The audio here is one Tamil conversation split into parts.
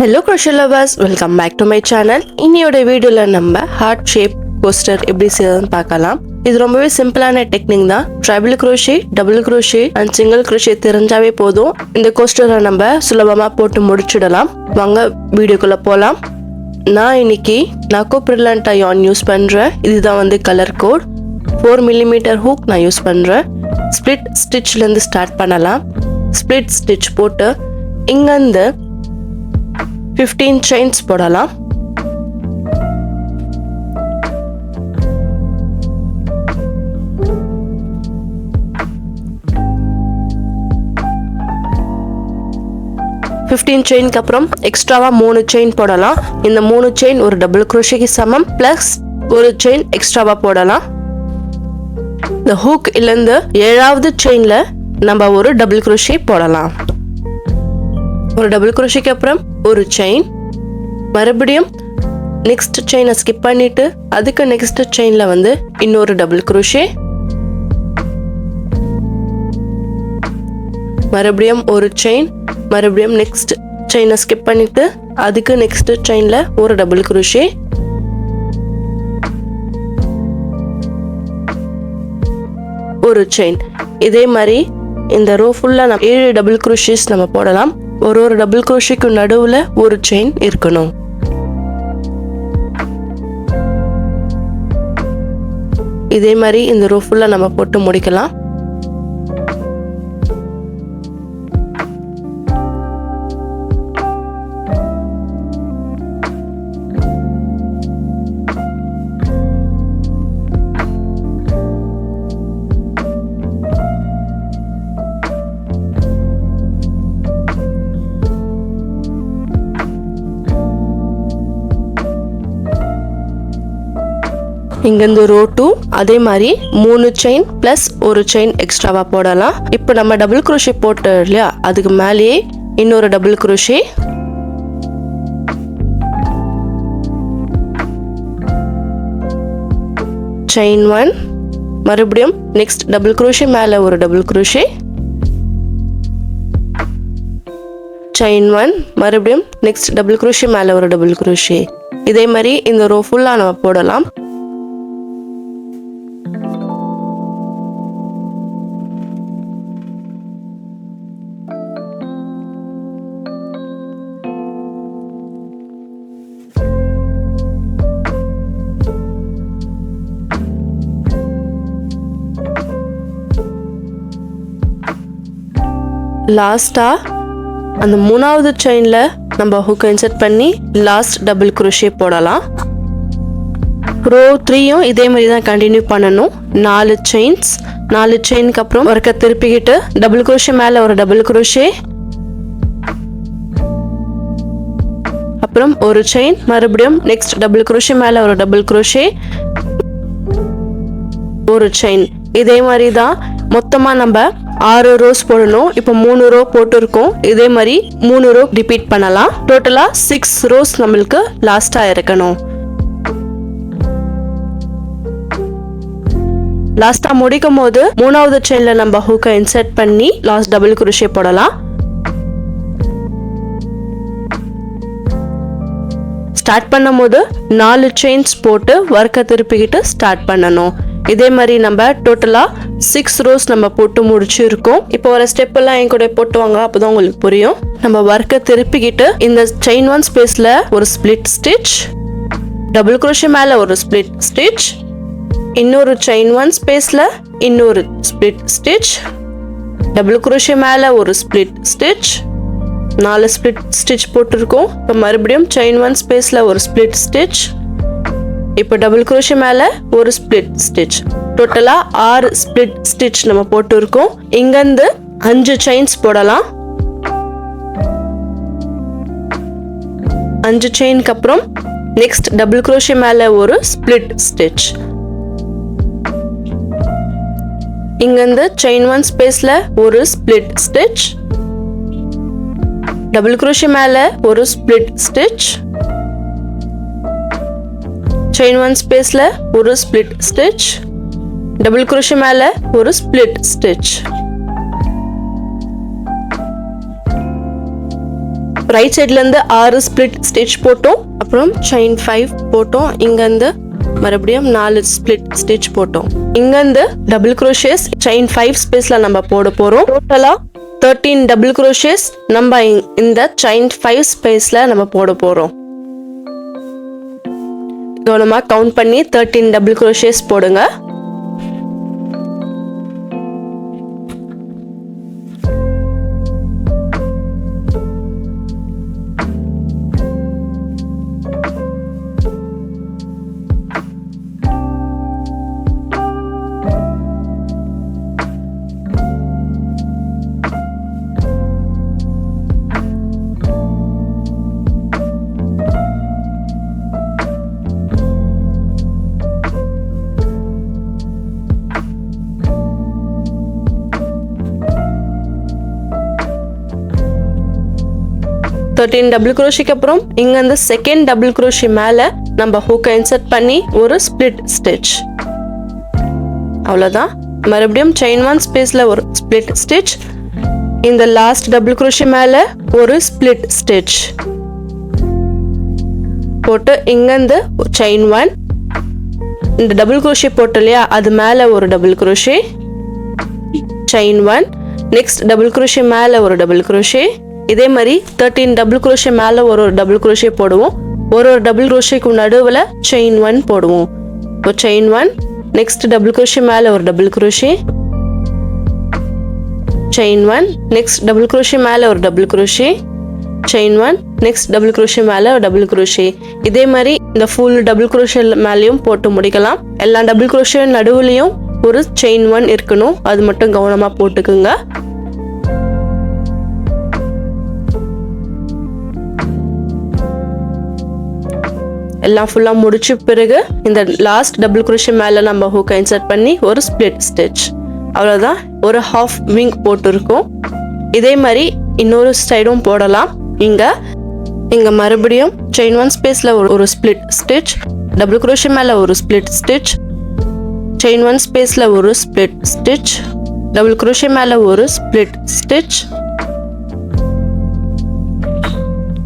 Hello crochet lovers, welcome back to my channel. இன்னையோட வீடியோல நம்ம ஹார்ட் ஷேப் கோஸ்டர் எப்படி செய்யறதுன்னு பார்க்கலாம். இது ரொம்பவே சிம்பிளான டெக்னிக் தான். Tribal crochet, double crochet and single crochet தெரிஞ்சாவே போதும். இந்த கோஸ்டரை நம்ம சுலபமா போட்டு முடிச்சிடலாம். வாங்க வீடியோக்குள்ள போலாம். நான் இன்னைக்கு நாக்கோ பிரில்லண்ட் yarn யூஸ் பண்றேன். இதுதான் வந்து கலர் கோட். 4 mm ஹூக் நான் யூஸ் பண்றேன். ஸ்ப்ளிட் ஸ்டிச்ல இருந்து ஸ்டார்ட் பண்ணலாம். ஸ்ப்ளிட் ஸ்டிச் போட்டு இங்க இருந்து 15 chains போடலாம். செயினுக்கு அப்புறம் எக்ஸ்ட்ராவா 3 செயின் போடலாம். இந்த 3 செயின் ஒரு டபுள் crochetக்கு சமம் பிளஸ் ஒரு செயின் எக்ஸ்ட்ராவா போடலாம். இந்த ஹூக் இருந்து 7வது செயின்ல நம்ம ஒரு டபுள் crochet போடலாம். ஒரு டபுள் crochetக்கு அப்புறம் ஒரு செயின், மறுபடியும் நெக்ஸ்ட் செயினை ஸ்கிப் பண்ணிட்டு அதுக்கு நெக்ஸ்ட் செயின்ல வந்து இன்னொரு டபுள் crochet, மறுபடியும் ஒரு செயின், மறுபடியும் நெக்ஸ்ட் செயினை ஸ்கிப் பண்ணிட்டு அதுக்கு நெக்ஸ்ட் செயின்ல ஒரு டபுள் crochet, ஒரு செயின். இதே மாதிரி இந்த ரோ ஃபுல்லா 7 டபுள் crochets நம்ம போடலாம். ஒரு டபுள் crochetக்கு நடுவுல ஒரு செயின் இருக்கணும். இதே மாதிரி இந்த ரோ ஃபுல்லா நம்ம போட்டு முடிக்கலாம். இங்கிருந்து ரோ 2 அதே மாதிரி 3 செயின் பிளஸ் ஒரு செயின் எக்ஸ்ட்ராவா போடலாம். இப்போ நம்ம டபுள் crochet போட்டோம் இல்லையா, அதுக்கு மேலேயே இன்னொரு டபுள் crochet, செயின் 1, மறுபடியும் நெக்ஸ்ட் டபுள் crochet மேல ஒரு டபுள் crochet, செயின் 1, மறுபடியும் நெக்ஸ்ட் டபுள் crochet மேல ஒரு டபுள் crochet. இதே மாதிரி இந்த ரோ ஃபுல்லா நம்ம போடலாம். லாஸ்டா அந்த 3வது செயின்ல நம்ம ஹூக் இன்சர்ட் பண்ணி லாஸ்ட் டபுள் crochet போடலாம். ரோ 3யும் இதே மாதிரி தான் கண்டினியூ பண்ணணும். 4 செயின்ஸ், 4 செயினுக்கு அப்புறம் ஒருக்க திருப்பிக்கிட்டு டபுள் crochet மேல ஒரு டபுள் crochet, அப்புறம் ஒரு செயின், மறுபடியும் நெக்ஸ்ட் டபுள் crochet மேல ஒரு டபுள் crochet, ஒரு செயின். இதே மாதிரி தான் மொத்தமா நம்ம 6 ரோஸ் போடணும். இப்போ 3 ரோ போட்டிருக்கோம். இதே மாதிரி 3 ரோ ரிப்பீட் பண்ணலாம். டோட்டலா 6 ரோஸ் நம்மளுக்கு லாஸ்டா இருக்கணும். லாஸ்டா முடிக்கும் போது 3வது செயின்ல நம்ம ஹூக்கை இன்சர்ட் பண்ணி லாஸ்ட் டபுள் crochet போடலாம். ஸ்டார்ட் பண்ணும் போது 4 செயின்ஸ் போட்டு ஒர்க்கை திருப்பிக்கிட்டு ஸ்டார்ட் பண்ணணும். இதே மாதிரி நம்ம டோட்டலா 6 ரோஸ் நம்ம போட்டு முடிச்சிருக்கோம். இப்போ ஒரு ஸ்டெப் எல்லாம் என் கூட போட்டுவாங்க, அப்பதான் உங்களுக்கு புரியும். நம்ம ஒர்க்கை திருப்பிக்கிட்டு இந்த செயின் 1 ஸ்பேஸ்ல ஒரு ஸ்பிளிட் ஸ்டிச், டபுள் crochet மேல ஒரு ஸ்பிளிட் ஸ்டிச், இன்னொரு செயின் 1 ஸ்பேஸ்ல இன்னொரு ஸ்பிளிட் ஸ்டிச், டபுள் crochet மேல ஒரு ஸ்பிளிட் ஸ்டிச், 4 ஸ்பிளிட் ஸ்டிச் போட்டிருக்கோம். இப்போ மறுபடியும் செயின் 1 ஸ்பேஸ்ல ஒரு ஸ்பிளிட் ஸ்டிச், இப்போ டபுள் crochet மேல ஒரு ஸ்பிளிட் ஸ்டிச். டோட்டலா 6 ஸ்பிளிட் ஸ்டிச் நம்ம போட்டு இருக்கோம். இங்க இருந்து 5 செயின்ஸ் போடலாம். 5 செயினுக்கு அப்புறம் நெக்ஸ்ட் டபுள் crochet மேல ஒரு ஸ்பிளிட் ஸ்டிச். இங்க இருந்து செயின் 1 ஸ்பேஸ்ல ஒரு ஸ்பிளிட் ஸ்டிச், டபுள் crochet மேல ஒரு ஸ்பிளிட் ஸ்டிச், செயின் 1 ஸ்பேஸ்ல ஒரு ஸ்பிளிட் ஸ்டிச், டபுள் crochet மேல ஒரு ஸ்பிளிட் ஸ்டிச். ரைட் சைட்ல இருந்து 6 ஸ்பிளிட் ஸ்டிச் போட்டோம். அப்புறம் செயின் 5 போட்டோம். இங்க இருந்து மறுபடியும் 4 ஸ்பிளிட் ஸ்டிச் போட்டோம். இங்க இருந்து டபுள் குரோஷேஸ் செயின் 5 ஸ்பேஸ்ல நம்ம போட போறோம். டோட்டலா 13 டபுள் குரோஷேஸ் நம்ம இந்த செயின் 5 ஸ்பேஸ்ல நம்ம போட போறோம். கவனமா கவுண்ட் பண்ணி 13 டபுள் குரோஷேஸ் போடுங்க. டபுள் குரோஷிக்கு அப்புறம் இங்க இந்த செகண்ட் டபுள் குரோஷி மேல நம்ம ஹூக்கை இன்சர்ட் பண்ணி ஒரு ஸ்பிளிட் ஸ்டிச். அவ்வளவுதான். மறுபடியும் செயின் 1 ஸ்பேஸ்ல ஒரு ஸ்பிளிட் ஸ்டிச். இந்த லாஸ்ட் டபுள் குரோஷி மேல ஒரு ஸ்பிளிட் ஸ்டிச் போட்டு இங்க இந்த செயின் 1 இந்த டபுள் குரோஷி போட்டு இல்லையா அது மேல ஒரு double crochet, chain 1, next double crochet மேல ஒரு டபுள் குரோஷி. இதே மாதிரி 13 டபுள் குரோஷே மேல ஒரு டபுள் குரோஷே போடுவோம். ஒரு டபுள் குரோஷேக்கு நடுவுல செயின் 1 போடுவோம். இப்போ செயின் 1, நெக்ஸ்ட் டபுள் குரோஷே மேல ஒரு double crochet, chain 1, next double crochet மேல ஒரு double crochet, chain 1, next double crochet மேல ஒரு டபுள் குரோஷே. இதே மாதிரி இந்த ஃபுல் டபுள் குரோஷே மேலயும் போட்டு முடிக்கலாம். எல்லா டபுள் குரோஷே நடுவுலயும் ஒரு செயின் 1 இருக்கணும். அது மட்டும் கவனமா போட்டுக்குங்க. எல்லாம் ஃபுல்லா முடிச்ச பிறகு இந்த லாஸ்ட் டபுள் குரோஷே மேல நம்ம ஹூக்கை இன்சர்ட் பண்ணி ஒரு ஸ்பிளிட் ஸ்டிச். அவ்வளவுதான். ஒரு ஹாஃப் விங் போட்டிருக்கோம். இதே மாதிரி இன்னொரு சைடும் போடலாம். இங்க மறுபடியும் செயின் 1 ஸ்பேஸ்ல ஒரு ஸ்பிளிட் ஸ்டிச், டபுள் குரோஷே மேல ஒரு ஸ்பிளிட் ஸ்டிச், செயின் 1 ஸ்பேஸ்ல ஒரு ஸ்பிளிட் ஸ்டிச், டபுள் குரோஷே மேல ஒரு ஸ்பிளிட் ஸ்டிச்,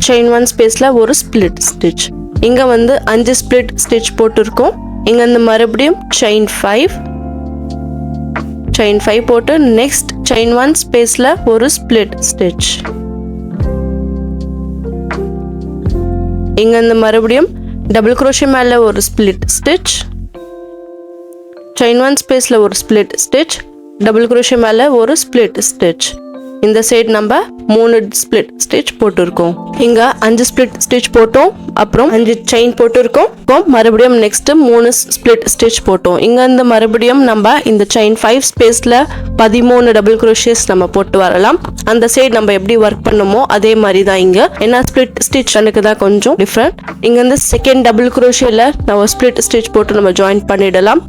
செயின் 1 ஸ்பேஸ்ல ஒரு ஸ்பிளிட் ஸ்டிச். இங்க வந்து 5 ஸ்பிளிட் ஸ்டிச் போட்டிருக்கோம். இங்க இந்த மறுபடியும் செயின் 5 போட்டு நெக்ஸ்ட் செயின் 1 ஸ்பேஸ்ல ஒரு ஸ்பிளிட் ஸ்டிச். இங்க இந்த மறுபடியும் டபுள் குரோஷே மேல ஒரு ஸ்பிளிட் ஸ்டிச், செயின் 1 ஸ்பேஸ்ல ஒரு ஸ்பிளிட் ஸ்டிச், டபுள் குரோஷே மேல ஒரு ஸ்பிளிட் ஸ்டிச். இந்த சைடு நம்ம 3 ஸ்பிளிட் ஸ்டிச் போட்டிருக்கோம். இங்க 5 ஸ்பிளிட் ஸ்டிச் போட்டோம். அப்புறம் 5 செயின் போட்டிருக்கோம். மறுபடியும் நெக்ஸ்ட் 3 ஸ்பிளிட் ஸ்டிச் போட்டோம். இங்க இருந்து மறுபடியும் நம்ம இந்த செயின் 5 ஸ்பேஸ்ல 13 டபுள் குரோஷேஸ் நம்ம போட்டு வரலாம். அந்த சைடு நம்ம எப்படி ஒர்க் பண்ணுமோ அதே மாதிரி தான் இங்க. ஏன்னா ஸ்பிளிட் ஸ்டிச் எனக்கு தான் கொஞ்சம் டிஃப்ரெண்ட். இங்க இருந்து செகண்ட் டபுள் குரோஷேல நம்ம ஸ்பிளிட் ஸ்டிச் போட்டு நம்ம ஜாயின் பண்ணிடலாம்.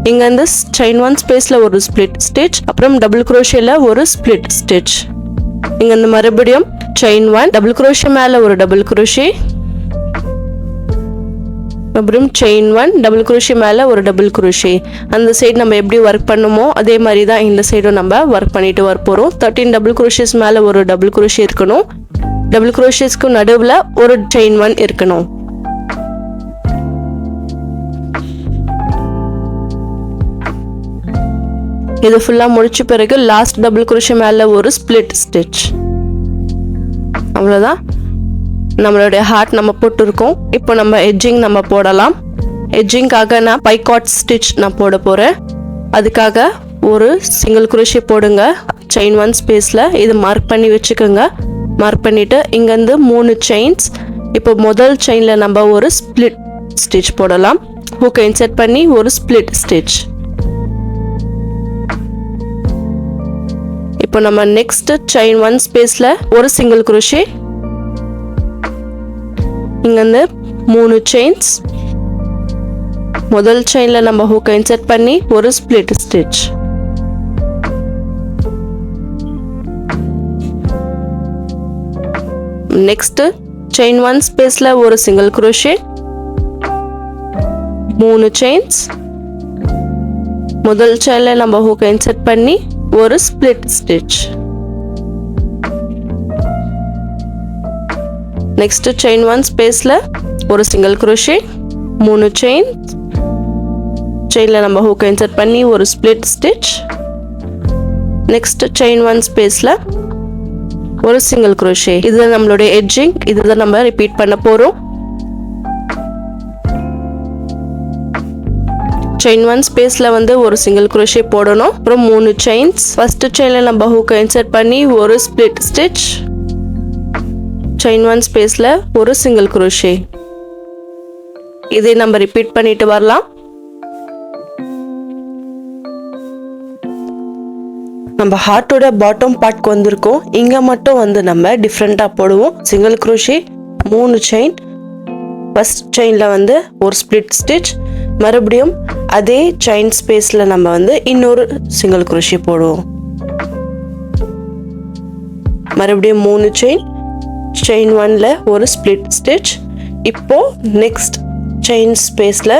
இங்க இருந்து செயின் 1 ஸ்பேஸ்ல ஒரு ஸ்பிளிட் ஸ்டிச், அப்புறம் டபுள் குரோஷேல ஒரு ஸ்பிளிட் ஸ்டிச். இங்க இருந்து மறுபடியும் செயின் 1, டபுள் குரோஷே மேல ஒரு டபுள் குரோஷே, அப்புறம் செயின் 1, டபுள் குரோஷே மேல ஒரு டபுள் குரோஷே. அந்த சைடு நம்ம எப்படி ஒர்க் பண்ணுமோ அதே மாதிரி தான் இந்த சைடும் நம்ம ஒர்க் பண்ணிட்டு வர போறோம். 13 டபுள் குரோஷேஸ் மேல ஒரு டபுள் குரோஷே இருக்கணும். டபுள் குரோஷேஸ்க்கு நடுவுல ஒரு செயின் 1 இருக்கணும். இது ஃபுல்லா முடிச்ச பிறகு லாஸ்ட் டபுள் குரோஷே மேல ஒரு ஸ்பிளிட் ஸ்டிச். அவ்வளவுதான். நம்மளுடைய ஹார்ட் நம்ம போட்டுருக்கோம். இப்போ நம்ம எட்ஜிங் நம்ம போடலாம். எட்ஜிங்காக நான் பைகாட் ஸ்டிச் நான் போட போறேன். அதுக்காக ஒரு சிங்கிள் குரோஷே போடுங்க செயின் 1 ஸ்பேஸ்ல. இது மார்க் பண்ணி வச்சுக்கோங்க. மார்க் பண்ணிட்டு இங்க இருந்து 3 செயின்ஸ். இப்போ முதல் செயின்ல நம்ம ஒரு ஸ்பிளிட் ஸ்டிச் போடலாம். ஹூக்கை இன்சர்ட் பண்ணி ஒரு ஸ்பிளிட் ஸ்டிச். இப்போ நம்ம நெக்ஸ்ட் செயின் 1 ஸ்பேஸ்ல ஒரு சிங்கிள் குரோஷே. இங்க இருந்து 3 செயின்ஸ். முதல் செயின்ல நம்ம ஹூக்கை இன்சர்ட் பண்ணி ஒரு ஸ்பிளிட் ஸ்டிச். நெக்ஸ்ட் செயின் 1 ஸ்பேஸ்ல ஒரு சிங்கிள் குரோஷே, 3 செயின்ஸ். முதல் செயின்ல நம்ம ஹூக்கை இன்சர்ட் பண்ணி ஒரு ஸ்பிளிட் ஸ்டிச். நெக்ஸ்ட் செயின் 1 ஸ்பேஸ்ல ஒரு சிங்கிள் crochet, 3 செயின், செயின்ல நம்ம ஹூக் இன்சர்ட் பண்ணி ஒரு ஸ்ப்ளிட் ஸ்டிட்ச். நெக்ஸ்ட் செயின் 1 ஸ்பேஸ்ல ஒரு சிங்கிள் crochet. இதுதான் நம்மளுடைய எட்ஜிங். இதுதான் நம்ம ரிப்பீட் பண்ண போறோம். செயின் 1 ஸ்பேஸ்ல வந்து ஒரு சிங்கிள் crochet போடணும். அப்புறம் 3 செயின்ஸ். ஃபர்ஸ்ட் செயின்ல நம்ம ஹூக் இன்சர்ட் பண்ணி ஒரு ஸ்ப்ளிட் ஸ்டிட்ச். செயின் 1 ஸ்பேஸ்ல ஒரு சிங்கிள் crochet. இதை நம்ம ரிப்பீட் பண்ணிட்டு வரலாம். நம்ம ஹார்ட்டோட பாட்டம் பார்ட்க்கு வந்திருக்கோம். இங்க மட்டும் வந்து நம்ம டிஃப்ரெண்டா போடுவோம். சிங்கிள் crochet, 3 செயின், ஃபர்ஸ்ட் செயின்ல வந்து ஒரு ஸ்ப்ளிட் ஸ்டிட்ச், மறுபடியும் அதே செயின் ஸ்பேஸ்ல நம்ம வந்து இன்னொரு சிங்கிள் crochet போடுவோம். மறுபடியும் 3 செயின், செயின் 1ல ஒரு ஸ்ப்ளிட் ஸ்டிட்ச். இப்போ நெக்ஸ்ட் செயின் ஸ்பேஸ்ல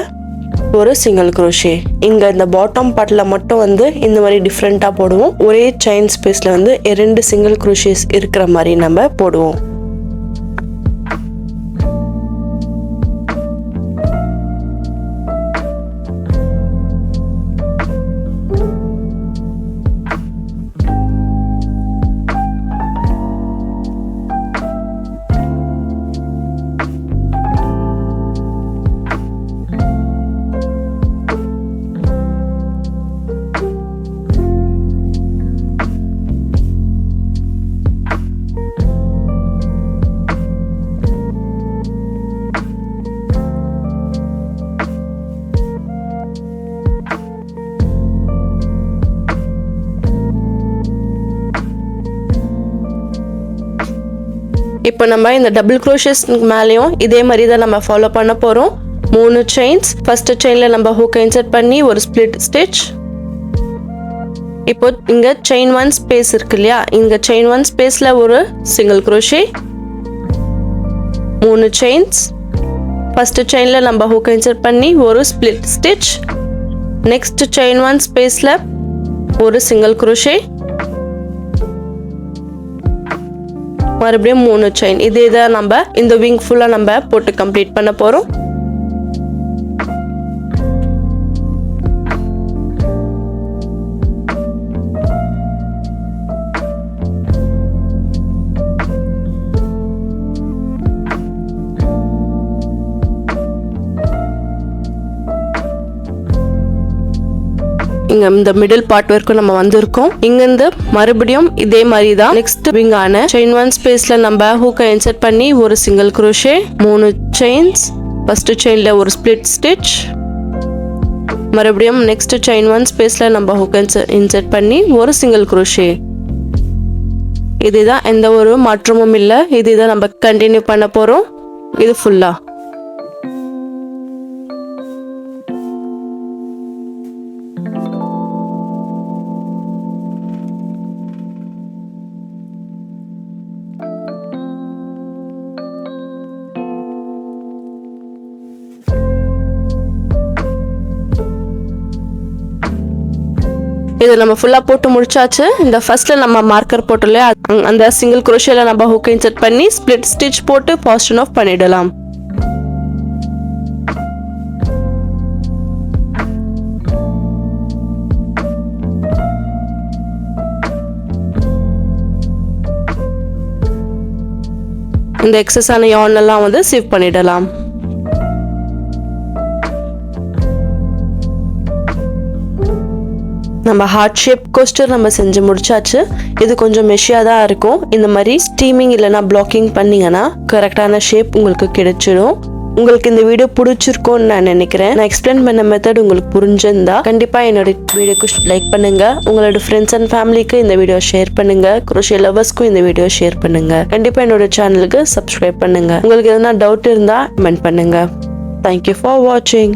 ஒரு சிங்கிள் crochet. இங்க இந்த பாட்டம் பார்ட்ல மட்டும் வந்து இந்த மாதிரி டிஃப்ரெண்டா போடுவோம். ஒரே செயின் ஸ்பேஸ்ல வந்து 2 சிங்கிள் crochets இருக்கிற மாதிரி நம்ம போடுவோம். இப்போ நம்ம இந்த டபுள் crochet மேலேயும் இதே மாதிரி தான் நம்ம ஃபாலோ பண்ண போறோம். 3 செயின்ஸ். ஃபர்ஸ்ட் செயின்ல நம்ம ஹூக் இன்சர்ட் பண்ணி ஒரு ஸ்ப்ளிட் ஸ்டிட்ச். இப்போ இங்க செயின் 1 ஸ்பேஸ் இருக்கு இல்லையா, இங்க செயின் 1 ஸ்பேஸ்ல ஒரு சிங்கிள் crochet, 3 செயின்ஸ். ஃபர்ஸ்ட் செயின்ல நம்ம ஹூக் இன்சர்ட் பண்ணி ஒரு ஸ்ப்ளிட் ஸ்டிட்ச். நெக்ஸ்ட் செயின் 1 ஸ்பேஸ்ல ஒரு சிங்கிள் crochet, மறுபடியும் 3 செயின். இதே தான் நம்ம இந்த விங் ஃபுல்லா நம்ம போட்டு கம்ப்ளீட் பண்ண போறோம். இங்க இந்த மிடில் பார்ட் வரைக்கும் நம்ம வந்திருக்கோம். இங்க இருந்து மறுபடியும் இதே மாதிரி தான் நெக்ஸ்ட் விங் ஆன செயின் 1 ஸ்பேஸ்ல நம்ம ஹூக்கை இன்சர்ட் பண்ணி ஒரு சிங்கிள் crochet, 3 செயின்ஸ். ஃபர்ஸ்ட் செயின்ல ஒரு ஸ்ப்ளிட் ஸ்டிட்ச், மறுபடியும் நெக்ஸ்ட் செயின் 1 ஸ்பேஸ்ல நம்ம ஹூக்கை இன்சர்ட் பண்ணி ஒரு சிங்கிள் crochet. இதுதான், எந்த ஒரு மாற்றமும் இல்லை. இதுதான் நம்ம கண்டினியூ பண்ண போறோம். இது ஃபுல்லா இது நம்ம ஃபுல்லா போட்டு முடிச்சாச்சு. இந்த ஃபர்ஸ்ட்ல நம்ம மார்க்கர் போட்டோம்ல, அந்த சிங்கிள் crochetல நம்ம ஹூக் இன்சர்ட் பண்ணி ஸ்ப்ளிட் ஸ்டிட்ச் போட்டு பாசிஷன் ஆஃப் பண்ணிடலாம். இந்த எக்ஸஸ் ஆன yarn எல்லாம் வந்து சீவ் பண்ணிடலாம். நம்ம ஹார்ட் ஷேப் கோஸ்டர் நம்ம செஞ்சு முடிச்சாச்சு. இது கொஞ்சம் மெஷியா தான் இருக்கும். இந்த மாதிரி ஸ்டீமிங் இல்லைனா பிளாக்கிங் பண்ணீங்கன்னா கரெக்டான ஷேப் உங்களுக்கு கிடைச்சிடும். உங்களுக்கு இந்த வீடியோ பிடிச்சிருக்கும்னு நான் நினைக்கிறேன். நான் எக்ஸ்பிளைன் பண்ண மெத்தட் உங்களுக்கு புரிஞ்சிருந்தா கண்டிப்பா என்னோட வீடியோக்கு லைக் பண்ணுங்க. உங்களோட ஃப்ரெண்ட்ஸ் அண்ட் ஃபேமிலிக்கு இந்த வீடியோ ஷேர் பண்ணுங்க. crochet லவர்ஸ்க்கும் இந்த வீடியோ ஷேர் பண்ணுங்க. கண்டிப்பா என்னோட சேனலுக்கு சப்ஸ்கிரைப் பண்ணுங்க. உங்களுக்கு எதனா டவுட் இருந்தா கமெண்ட் பண்ணுங்க. Thank you for watching.